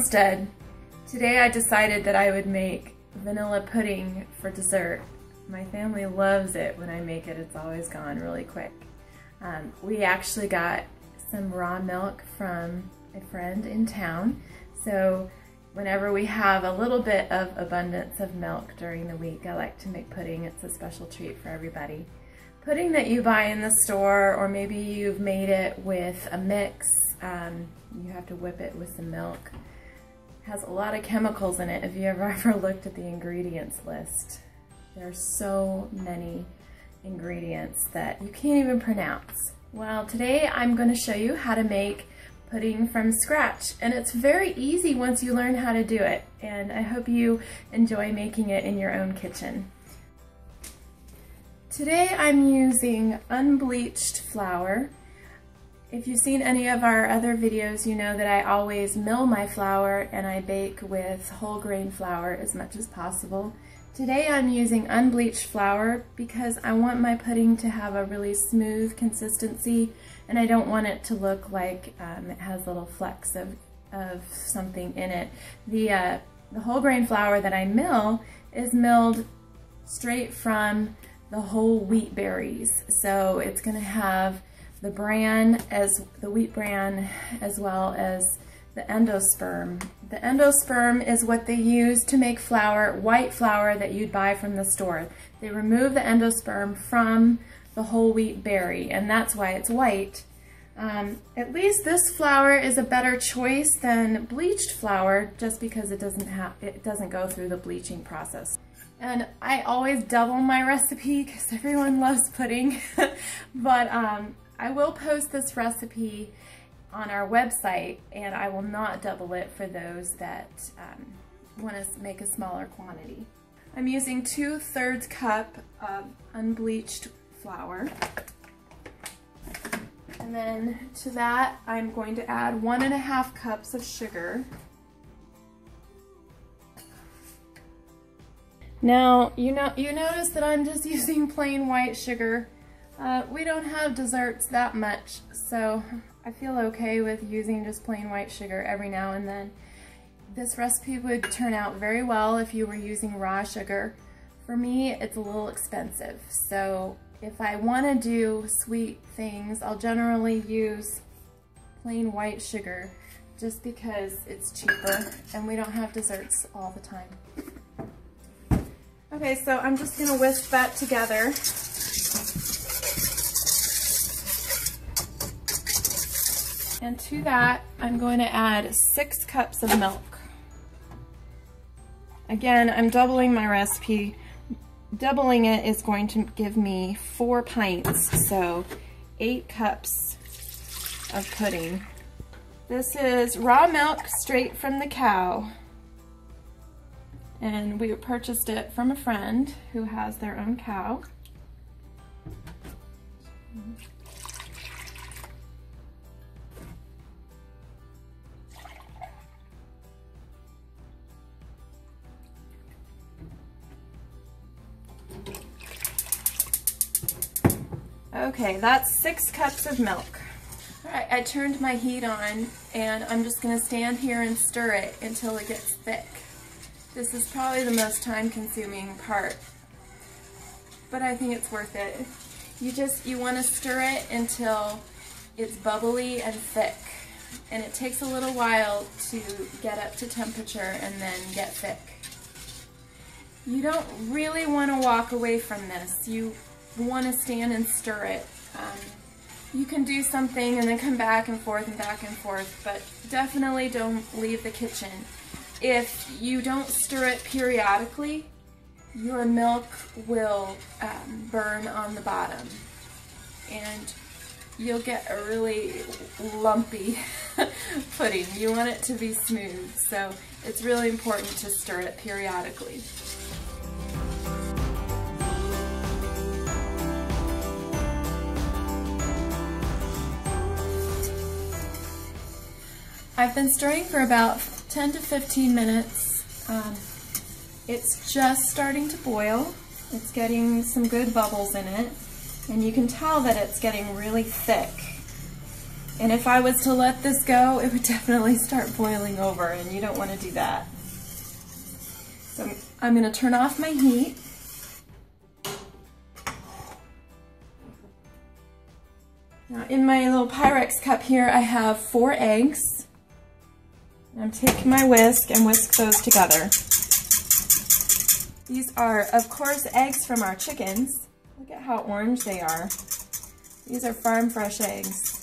Homestead. Today I decided that I would make vanilla pudding for dessert. My family loves it when I make it. It's always gone really quick. We actually got some raw milk from a friend in town, so whenever we have a little bit of abundance of milk during the week, I like to make pudding. It's a special treat for everybody. Pudding that you buy in the store, or maybe you've made it with a mix, you have to whip it with some milk, has a lot of chemicals in it. If you ever looked at the ingredients list, there are so many ingredients that you can't even pronounce. Well, today I'm going to show you how to make pudding from scratch, and it's very easy once you learn how to do it, and I hope you enjoy making it in your own kitchen. Today I'm using unbleached flour. If you've seen any of our other videos, you know that I always mill my flour and I bake with whole grain flour as much as possible. Today I'm using unbleached flour because I want my pudding to have a really smooth consistency, and I don't want it to look like it has little flecks of something in it. The whole grain flour that I mill is milled straight from the whole wheat berries, so it's going to have the bran, as the wheat bran, as well as the endosperm. The endosperm is what they use to make flour, white flour that you'd buy from the store. They remove the endosperm from the whole wheat berry, and that's why it's white. At least this flour is a better choice than bleached flour, just because it doesn't go through the bleaching process. And I always double my recipe because everyone loves pudding, but I will post this recipe on our website, and I will not double it for those that want to make a smaller quantity. I'm using 2/3 cup of unbleached flour, and then to that I'm going to add 1.5 cups of sugar. Now you notice that I'm just using plain white sugar. We don't have desserts that much, so I feel okay with using just plain white sugar every now and then. This recipe would turn out very well if you were using raw sugar. For me, it's a little expensive, so if I want to do sweet things, I'll generally use plain white sugar just because it's cheaper and we don't have desserts all the time. Okay, so I'm just going to whisk that together. And to that, I'm going to add 6 cups of milk. Again, I'm doubling my recipe. Doubling it is going to give me 4 pints, so 8 cups of pudding. This is raw milk straight from the cow. And we purchased it from a friend who has their own cow. Okay, that's 6 cups of milk. Alright, I turned my heat on, and I'm just going to stand here and stir it until it gets thick. This is probably the most time-consuming part, but I think it's worth it. You want to stir it until it's bubbly and thick, and it takes a little while to get up to temperature and then get thick. You don't really want to walk away from this. You want to stand and stir it. You can do something and then come back and forth, but definitely don't leave the kitchen. If you don't stir it periodically, your milk will burn on the bottom, and you'll get a really lumpy pudding. You want it to be smooth, so it's really important to stir it periodically. I've been stirring for about 10 to 15 minutes. It's just starting to boil. It's getting some good bubbles in it, and you can tell that it's getting really thick. And if I was to let this go, it would definitely start boiling over, and you don't want to do that. So I'm going to turn off my heat. Now in my little Pyrex cup here, I have 4 eggs. I'm taking my whisk and whisk those together. These are, of course, eggs from our chickens. Look at how orange they are. These are farm fresh eggs.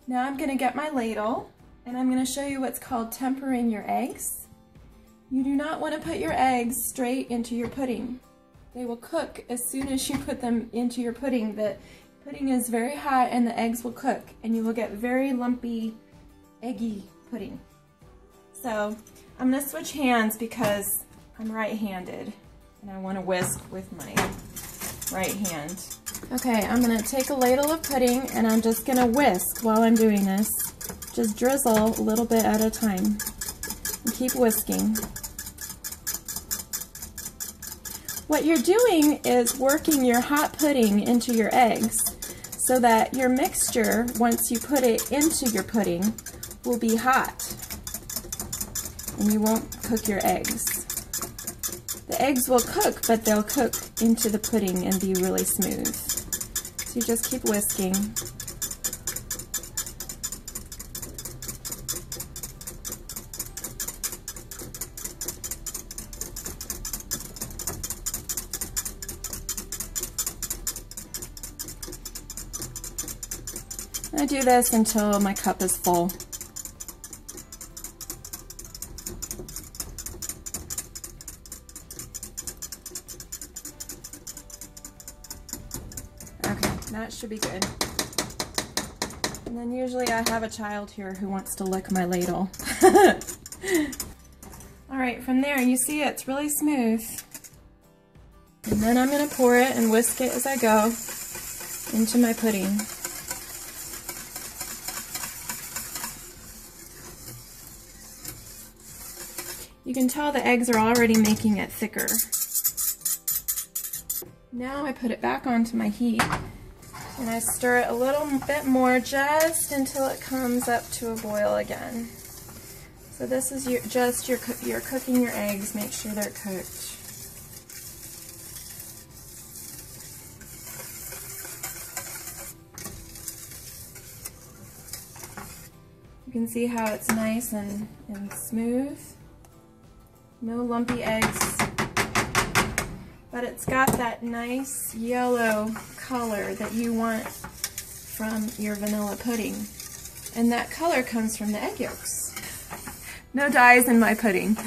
Now I'm going to get my ladle, and I'm going to show you what's called tempering your eggs. You do not want to put your eggs straight into your pudding. They will cook as soon as you put them into your pudding. The pudding is very hot and the eggs will cook, and you will get very lumpy, eggy pudding. So I'm going to switch hands because I'm right-handed and I want to whisk with my right hand. Okay, I'm going to take a ladle of pudding and I'm just going to whisk while I'm doing this. Just drizzle a little bit at a time and keep whisking. What you're doing is working your hot pudding into your eggs so that your mixture, once you put it into your pudding, will be hot and you won't cook your eggs. The eggs will cook, but they'll cook into the pudding and be really smooth. So you just keep whisking. I do this until my cup is full. Okay, that should be good. And then usually I have a child here who wants to lick my ladle. Alright, from there you see it's really smooth. And then I'm going to pour it and whisk it as I go into my pudding. You can tell the eggs are already making it thicker. Now I put it back onto my heat and I stir it a little bit more just until it comes up to a boil again. So this is you're cooking your eggs, make sure they're cooked. You can see how it's nice and smooth. No lumpy eggs, but it's got that nice yellow color that you want from your vanilla pudding. And that color comes from the egg yolks. No dyes in my pudding.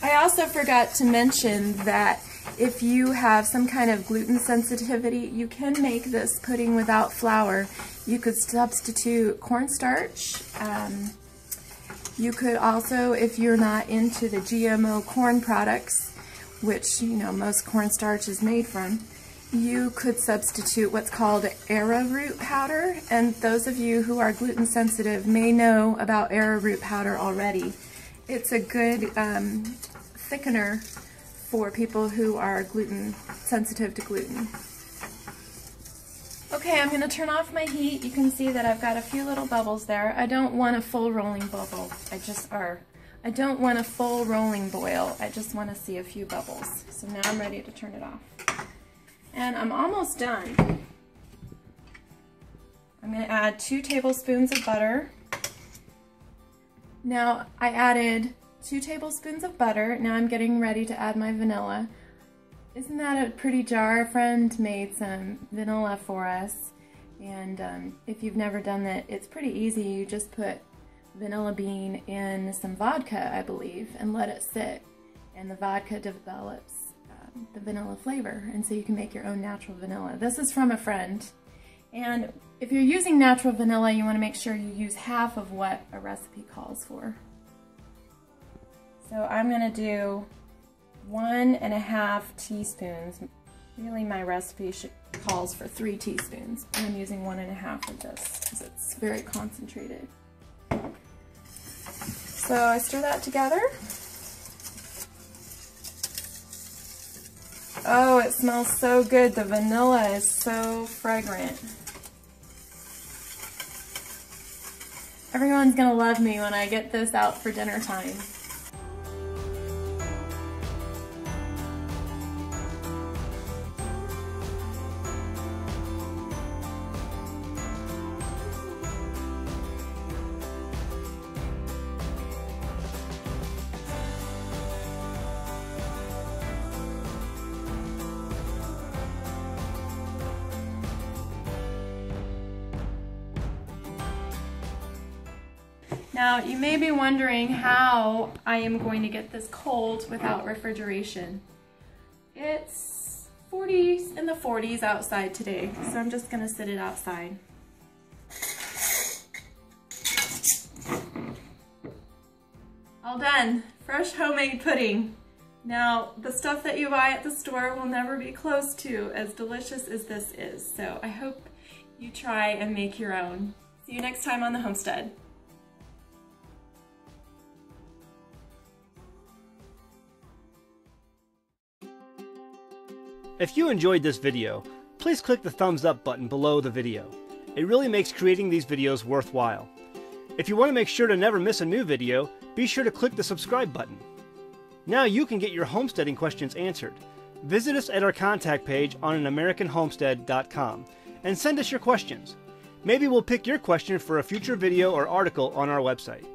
I also forgot to mention that if you have some kind of gluten sensitivity, you can make this pudding without flour. You could substitute cornstarch. You could also, if you're not into the GMO corn products, which, you know, most cornstarch is made from, you could substitute what's called arrowroot powder. And those of you who are gluten sensitive may know about arrowroot powder already. It's a good thickener for people who are gluten sensitive to gluten. Okay, I'm going to turn off my heat. You can see that I've got a few little bubbles there. I don't want a full rolling bubble. I don't want a full rolling boil. I just want to see a few bubbles. So now I'm ready to turn it off. And I'm almost done. I'm going to add 2 tablespoons of butter. Now I added 2 tablespoons of butter. Now I'm getting ready to add my vanilla. Isn't that a pretty jar? A friend made some vanilla for us, and if you've never done that, it's pretty easy. You just put vanilla bean in some vodka, I believe, and let it sit, and the vodka develops the vanilla flavor, and so you can make your own natural vanilla. This is from a friend, and if you're using natural vanilla, you want to make sure you use half of what a recipe calls for. So I'm going to do 1.5 teaspoons. Really, my recipe calls for 3 teaspoons. I'm using 1.5 of this because it's very concentrated. So I stir that together. Oh, it smells so good. The vanilla is so fragrant. Everyone's gonna love me when I get this out for dinner time. Now, you may be wondering how I am going to get this cold without refrigeration. It's in the 40s outside today, so I'm just gonna sit it outside. All done, fresh homemade pudding. Now, the stuff that you buy at the store will never be close to as delicious as this is, so I hope you try and make your own. See you next time on the Homestead. If you enjoyed this video, please click the thumbs up button below the video. It really makes creating these videos worthwhile. If you want to make sure to never miss a new video, be sure to click the subscribe button. Now you can get your homesteading questions answered. Visit us at our contact page on anamericanhomestead.com and send us your questions. Maybe we'll pick your question for a future video or article on our website.